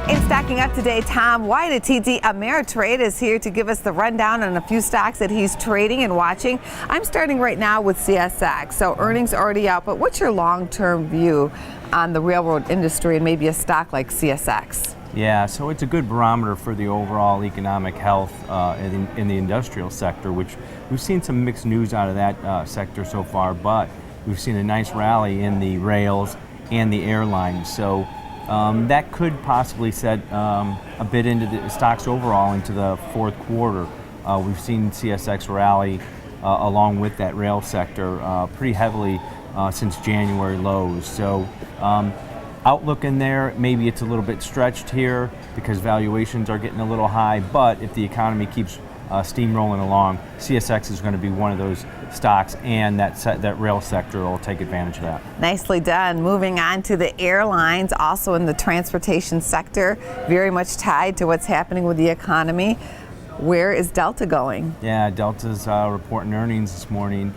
In stacking up today, Tom White at TD Ameritrade is here to give us the rundown on a few stocks that he's trading and watching. I'm starting right now with CSX. So earnings already out, but what's your long-term view on the railroad industry and maybe a stock like CSX? Yeah, so it's a good barometer for the overall economic health in the industrial sector, which we've seen some mixed news out of that sector so far, but we've seen a nice rally in the rails and the airlines. So that could possibly set a bit into the stocks overall into the fourth quarter. We've seen CSX rally along with that rail sector pretty heavily since January lows. So outlook in there, maybe it's a little bit stretched here because valuations are getting a little high, but if the economy keeps steamrolling along, CSX is going to be one of those stocks, and that rail sector will take advantage of that. Nicely done. Moving on to the airlines, also in the transportation sector, very much tied to what's happening with the economy. Where is Delta going? Yeah, Delta's reporting earnings this morning.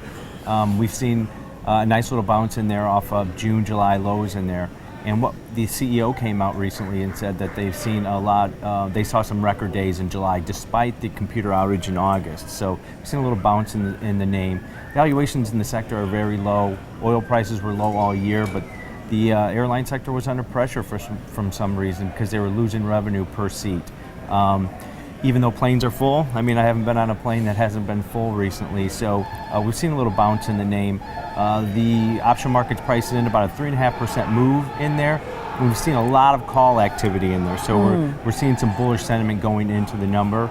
We've seen a nice little bounce in there off of June, July lows in there. And what the CEO came out recently and said that they've seen a lot, they saw some record days in July despite the computer outage in August. So we've seen a little bounce in the name. Valuations in the sector are very low. Oil prices were low all year, but the airline sector was under pressure from some reason because they were losing revenue per seat. Even though planes are full, I mean, I haven't been on a plane that hasn't been full recently, so we've seen a little bounce in the name. The option market's priced in about a 3.5% move in there. We've seen a lot of call activity in there, so we're seeing some bullish sentiment going into the number.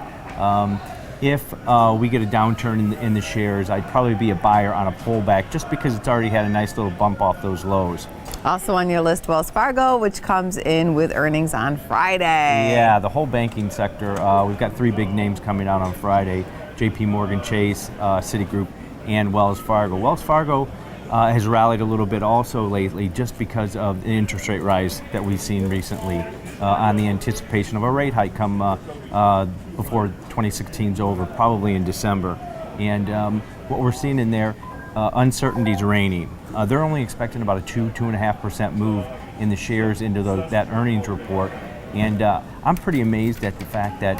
If we get a downturn in the shares, I'd probably be a buyer on a pullback just because it's already had a nice little bump off those lows. Also on your list, Wells Fargo, which comes in with earnings on Friday. Yeah, the whole banking sector. We've got three big names coming out on Friday: J.P. Morgan Chase, Citigroup, and Wells Fargo. Wells Fargo has rallied a little bit also lately just because of the interest rate rise that we've seen recently on the anticipation of a rate hike come before 2016 is over, probably in December. And what we're seeing in there, uncertainty's reigning. They're only expecting about a 2.5% move in the shares into that earnings report. And I'm pretty amazed at the fact that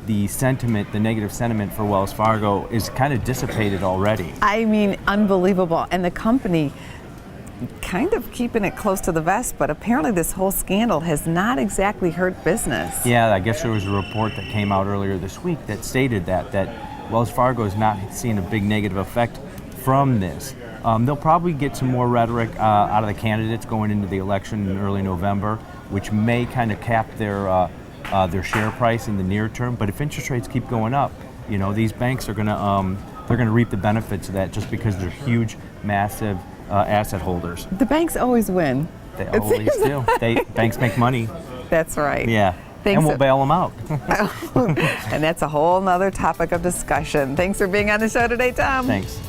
the negative sentiment for Wells Fargo is kind of dissipated already. I mean, unbelievable. And the company kind of keeping it close to the vest, but apparently this whole scandal has not exactly hurt business. Yeah, I guess there was a report that came out earlier this week that stated that Wells Fargo is not seeing a big negative effect from this. They'll probably get some more rhetoric out of the candidates going into the election in early November, which may kind of cap their share price in the near term. But if interest rates keep going up, you know, these banks are they're gonna reap the benefits of that just because they're huge, massive asset holders. The banks always win. They always do. Banks make money. That's right. Yeah. Thanks. And we'll bail them out. And that's a whole nother topic of discussion. Thanks for being on the show today, Tom. Thanks.